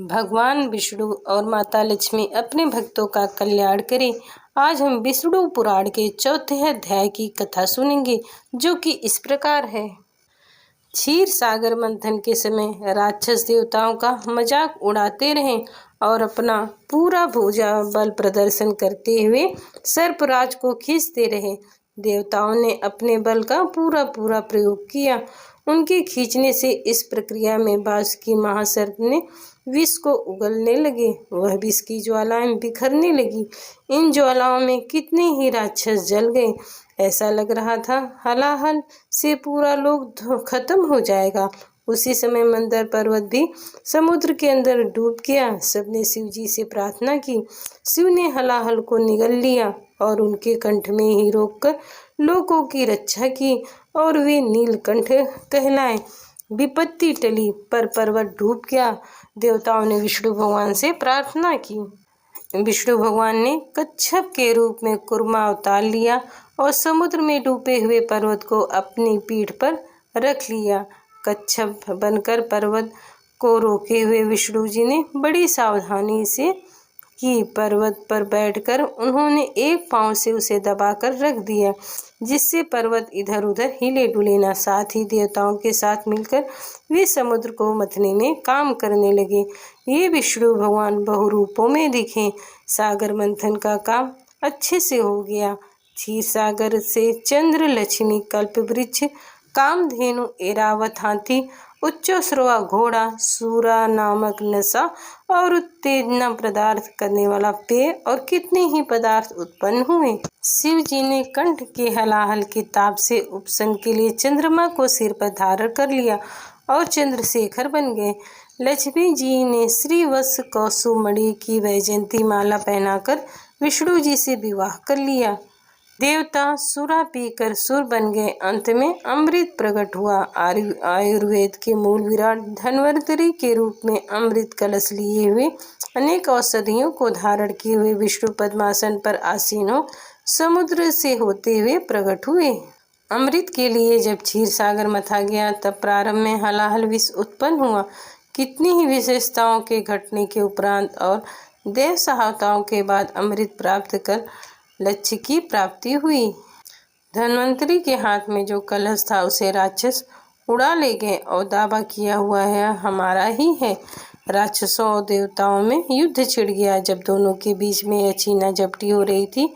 भगवान विष्णु और माता लक्ष्मी अपने भक्तों का कल्याण करें। आज हम विष्णु पुराण के चौथे अध्याय की कथा सुनेंगे, जो कि इस प्रकार है। क्षीर सागर मंथन के समय राक्षस देवताओं का मजाक उड़ाते रहे और अपना पूरा भुजा बल प्रदर्शन करते हुए सर्पराज को खींचते रहे। देवताओं ने अपने बल का पूरा प्रयोग किया। उनके खींचने से इस प्रक्रिया में बासुकी महासर्प ने विष को उगलने लगे। वह विष की ज्वालाएं बिखरने लगी। इन ज्वालाओं में कितने ही राक्षस जल गए। ऐसा लग रहा था हलाहल से पूरा लोक खत्म हो जाएगा। उसी समय मंदर पर्वत भी समुद्र के अंदर डूब गया। सबने शिव जी से प्रार्थना की। शिव ने हलाहल को निगल लिया और उनके कंठ में ही रोककर लोगों की रक्षा की और वे नीलकंठ कहलाए। विपत्ति टली पर पर्वत डूब गया। देवताओं ने विष्णु भगवान से प्रार्थना की। विष्णु भगवान ने कच्छप के रूप में कूर्मा अवतार लिया और समुद्र में डूबे हुए पर्वत को अपनी पीठ पर रख लिया। कच्छप बनकर पर्वत को रोके हुए विष्णु जी ने बड़ी सावधानी से कि पर्वत पर बैठकर उन्होंने एक पांव से उसे दबाकर रख दिया, जिससे पर्वत इधर उधर हिले डुले न। साथ ही देवताओं के साथ मिलकर वे समुद्र को मथने में काम करने लगे। ये विष्णु भगवान बहुरूपों में दिखे। सागर मंथन का काम अच्छे से हो गया। क्षीर सागर से चंद्र, लक्ष्मी, कल्प वृक्ष, कामधेनु, एरावत हाथी, उच्चश्रवा घोड़ा, सूरा नामक नशा और उत्तेजना पदार्थ करने वाला पेय और कितने ही पदार्थ उत्पन्न हुए। शिव जी ने कंठ के हलाहल के ताप से उपशम के लिए चंद्रमा को सिर पर धारण कर लिया और चंद्रशेखर बन गए। लक्ष्मी जी ने श्रीवत्स कौसुमणि की वैजयंती माला पहनाकर विष्णु जी से विवाह कर लिया। देवता सुरा पीकर सुर बन गए। अंत में अमृत प्रकट हुआ। आयुर्वेद के मूल विराट धन्वंतरि के रूप में अमृत कलश लिए हुए अनेक औषधियों को धारण किए हुए विष्णु पद्मासन पर आसीन हो समुद्र से होते हुए प्रकट हुए। अमृत के लिए जब क्षीर सागर मथा गया, तब प्रारंभ में हलाहल विष उत्पन्न हुआ। कितनी ही विशेषताओं के घटने के उपरांत और देव सहायताओं के बाद अमृत प्राप्त कर लक्ष्य की प्राप्ति हुई। धन्वंतरि के हाथ में जो कलश था उसे राक्षस उड़ा ले गए और दावा किया हुआ है हमारा ही है। राक्षसों और देवताओं में युद्ध छिड़ गया। जब दोनों के बीच में यह छीना झपटी हो रही थी,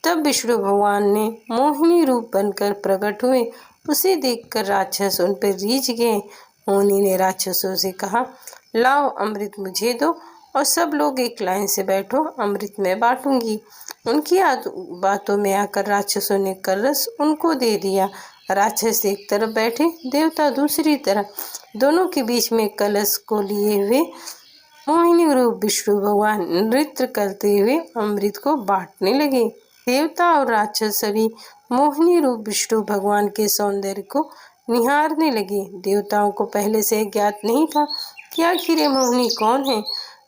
तब विष्णु भगवान ने मोहिनी रूप बनकर प्रकट हुए। उसे देखकर राक्षस उन पर रीझ गए। मोहिनी ने राक्षसों से कहा, लाओ अमृत मुझे दो और सब लोग एक लाइन से बैठो, अमृत मैं बांटूंगी। उनकी बातों में आकर राक्षसों ने कलश उनको दे दिया। राक्षस एक तरफ बैठे, देवता दूसरी तरफ। दोनों के बीच में कलश को लिए हुए मोहिनी रूप विष्णु भगवान नृत्य करते हुए अमृत को बांटने लगे। देवता और राक्षस सभी मोहिनी रूप विष्णु भगवान के सौंदर्य को निहारने लगे। देवताओं को पहले से ज्ञात नहीं था कि आखिर ये मोहिनी कौन है,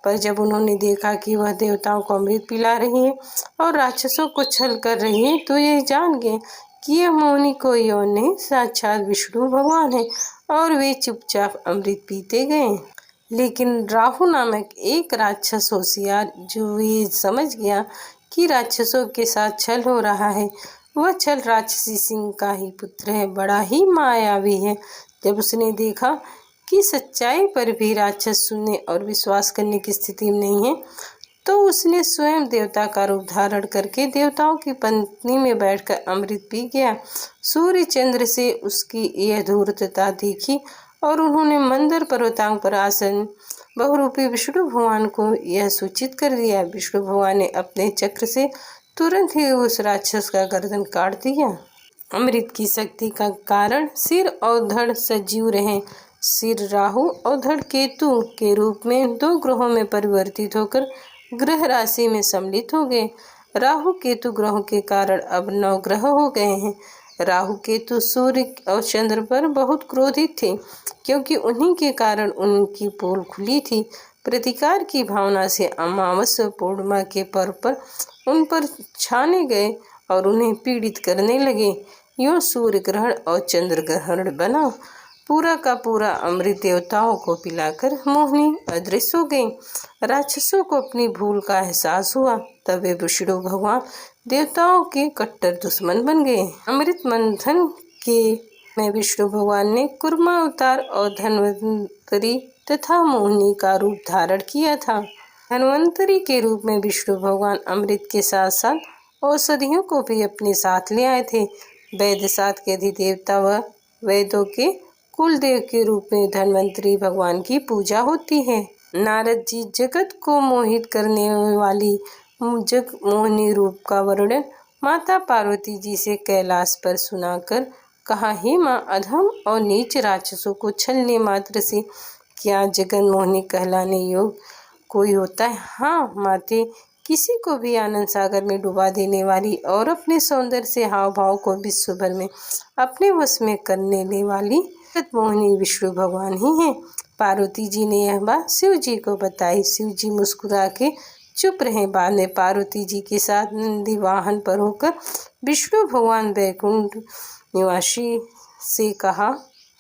पर जब उन्होंने देखा कि वह देवताओं को अमृत पिला रही है और राक्षसों को छल कर रही है, तो ये जान गए कि यह मोहिनी कोई और नहीं, साक्षात विष्णु भगवान है। और वे चुपचाप अमृत पीते गए। लेकिन राहु नामक एक राक्षस होशियार, जो ये समझ गया कि राक्षसों के साथ छल हो रहा है, वह छल राक्षसी सिंह का ही पुत्र है, बड़ा ही मायावी है। जब उसने देखा कि सच्चाई पर भी राक्षस सुनने और विश्वास करने की स्थिति में नहीं है, तो उसने स्वयं देवता का रूप धारण करके देवताओं की पंक्ति में बैठकर अमृत पी गया। सूर्य चंद्र से उसकी यह धूर्तता देखी और उन्होंने मंदर पर्वतांग पर आसन बहुरूपी विष्णु भगवान को यह सूचित कर दिया। विष्णु भगवान ने अपने चक्र से तुरंत ही उस राक्षस का गर्दन काट दिया। अमृत की शक्ति का कारण सिर और धड़ सजीव रहे। सिर राहु और धड़ केतु के रूप में दो ग्रहों में परिवर्तित होकर ग्रह राशि में सम्मिलित हो गए। राहु केतु ग्रहों के कारण अब 9 ग्रह हो गए हैं। राहु केतु सूर्य और चंद्र पर बहुत क्रोधित थे, क्योंकि उन्हीं के कारण उनकी पोल खुली थी। प्रतिकार की भावना से अमावस्या पूर्णिमा के पर्व पर उन पर छाने गए और उन्हें पीड़ित करने लगे। यूँ सूर्य ग्रहण और चंद्र ग्रहण बना। पूरा का पूरा अमृत देवताओं को पिलाकर मोहिनी अदृश्य हो गई। राक्षसों को अपनी भूल का एहसास हुआ, तब वे विष्णु भगवान देवताओं के कट्टर दुश्मन बन गए। अमृत मंथन के में विष्णु भगवान ने कूर्मा अवतार और धन्वंतरी तथा मोहिनी का रूप धारण किया था। धन्वंतरी के रूप में विष्णु भगवान अमृत के साथ साथ औषधियों को भी अपने साथ ले आए थे। वैद्यशास्त्र के अधिदेवता व वेदों के कुलदेव के रूप में धन्वंतरी भगवान की पूजा होती है। नारद जी जगत को मोहित करने वाली जग मोहिनी रूप का वर्णन माता पार्वती जी से कैलाश पर सुनाकर कहा, हे माँ, अधम और नीच राक्षसों को छलने मात्र से क्या जगन मोहिनी कहलाने योग कोई होता है? हाँ माते, किसी को भी आनंद सागर में डुबा देने वाली और अपने सौंदर्य से हाव भाव को विश्व भर में अपने वश में करने वाली जगत मोहिनी विष्णु भगवान ही हैं। पार्वती जी ने यह बात शिव जी को बताई। शिव जी मुस्कुरा के चुप रहे। बाद में पार्वती जी के साथ नंदी वाहन पर होकर विष्णु भगवान वैकुंठ निवासी से कहा,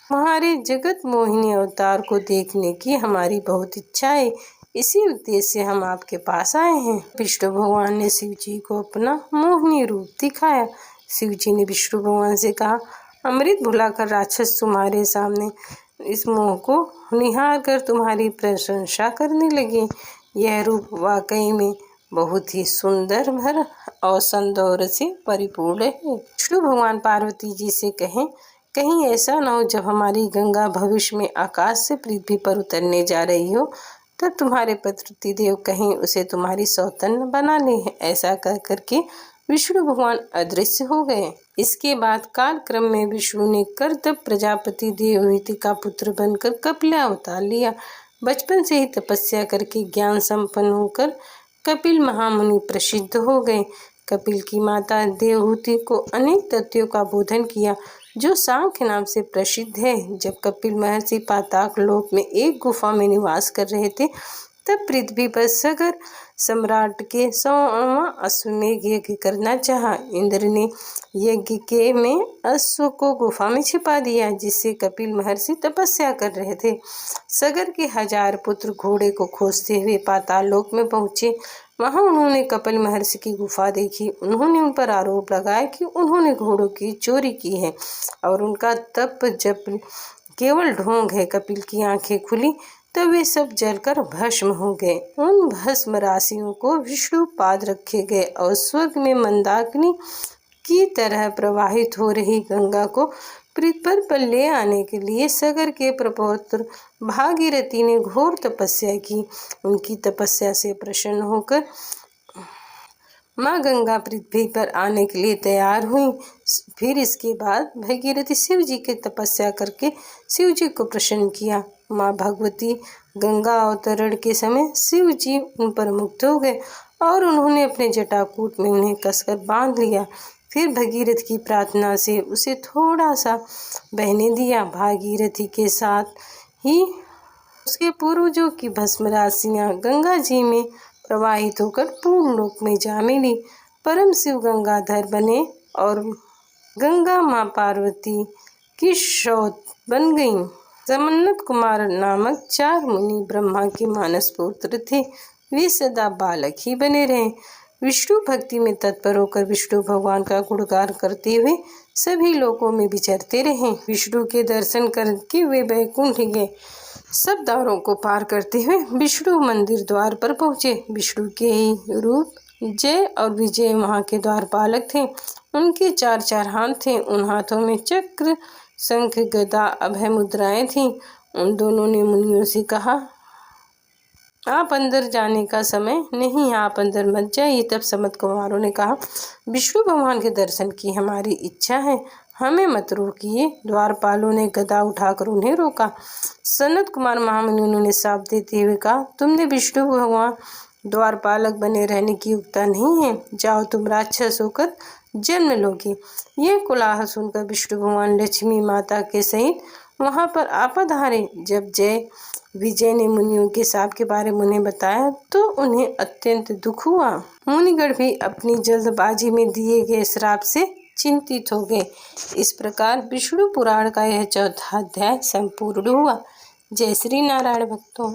हमारे जगत मोहिनी अवतार को देखने की हमारी बहुत इच्छा है, इसी उद्देश्य से हम आपके पास आए हैं। विष्णु भगवान ने शिव जी को अपना मोहिनी रूप दिखाया। शिव जी ने विष्णु भगवान से कहा, अमृत भुलाकर राक्षस तुम्हारे सामने इस मोह को निहार कर तुम्हारी प्रशंसा करने लगे। यह रूप वाकई में बहुत ही सुंदर भर और सौंदर्य से परिपूर्ण है। विष्णु भगवान पार्वती जी से कहें, कहीं ऐसा न हो जब हमारी गंगा भविष्य में आकाश से पृथ्वी पर उतरने जा रही हो, तब तुम्हारे पति देव कहीं उसे तुम्हारी सौतन बना ले। ऐसा कह करके विष्णु भगवान अदृश्य हो गए। इसके बाद काल क्रम में विष्णु ने कर्दम प्रजापति देवहूति का पुत्र बनकर कपिल अवतार लिया। बचपन से ही तपस्या करके ज्ञान संपन्न होकर कपिल महामुनि प्रसिद्ध हो गए। कपिल की माता देवहूति को अनेक तथ्यों का बोधन किया जो सांख्य नाम से प्रसिद्ध है। जब कपिल महर्षि पाताल लोक में एक गुफा में निवास कर रहे थे, तब पृथ्वी पर सगर सम्राट के 100वां अश्वमेघ यज्ञ करना चाहा। इंद्र ने यज्ञ के में अश्व को गुफा में छिपा दिया, जिससे कपिल महर्षि तपस्या कर रहे थे। सगर के 1000 पुत्र घोड़े को खोजते हुए पाताल लोक में पहुंचे। वहां उन्होंने कपिल महर्षि की गुफा देखी। उन्होंने उन पर आरोप लगाया कि उन्होंने घोड़ों की चोरी की है और उनका तप जप केवल ढोंग है। कपिल की आंखें खुली तब वे सब जलकर भस्म हो गए। उन भस्म राशियों को विष्णु पाद रखे गए और स्वर्ग में मंदाकिनी की तरह प्रवाहित हो रही गंगा को पृथ्वी पर ले आने के लिए सगर के प्रपौत्र भागीरथी ने घोर तपस्या की। उनकी तपस्या से प्रसन्न होकर माँ गंगा पृथ्वी पर आने के लिए तैयार हुई। फिर इसके बाद भागीरथी शिव जी की तपस्या करके शिव जी को प्रसन्न किया। माँ भगवती गंगा अवतरण के समय शिव जी उन पर मुक्त हो गए और उन्होंने अपने जटाकूट में उन्हें कसकर बांध लिया। फिर भगीरथ की प्रार्थना से उसे थोड़ा सा बहने दिया। भागीरथी के साथ ही उसके पूर्वजों की भस्म राशियाँ गंगा जी में प्रवाहित होकर पूर्ण लोक में जा मिली। परम शिव गंगाधर बने और गंगा माँ पार्वती की सौत बन गईं। समन्वत कुमार नामक 4 मुनि ब्रह्मा के मानस पुत्र थे। वे सदा बालक ही बने रहे। विष्णु भक्ति में तत्पर होकर विष्णु भगवान का गुणगान करते हुए सभी लोकों में विचरते रहे। विष्णु के दर्शन करके वे वैकुंठ गए। सब द्वारों को पार करते हुए विष्णु मंदिर द्वार पर पहुँचे। विष्णु के ही रूप जय और विजय वहाँ के द्वारपालक थे। उनके 4 हाथ थे। उन हाथों में चक्र, शंख, गदा, अभय मुद्राएं थीं। उन दोनों ने मुनियों से कहा, आप अंदर जाने का समय नहीं, आप अंदर मत जाइए। तब समत कुमारों ने कहा, विष्णु भगवान के दर्शन की हमारी इच्छा है, हमें मत रोकिए। द्वारपालों ने गदा उठाकर उन्हें रोका। सनत कुमार महामुनि ने शाप देते हुए कहा, तुमने विष्णु भगवान द्वारपालक बने रहने की योग्यता नहीं है, जाओ तुम राक्षस होकर जन्म लोगे। यह कोलाहल सुनकर विष्णु भगवान लक्ष्मी माता के सहित वहां पर आ पधारे। जब जय विजय ने मुनियों के शाप के बारे में उन्हें बताया तो उन्हें अत्यंत दुख हुआ। मुनिगण भी अपनी जल्दबाजी में दिए गए श्राप से चिंतित हो गए। इस प्रकार विष्णु पुराण का यह चौथा अध्याय संपूर्ण हुआ। जय श्री नारायण भक्तों।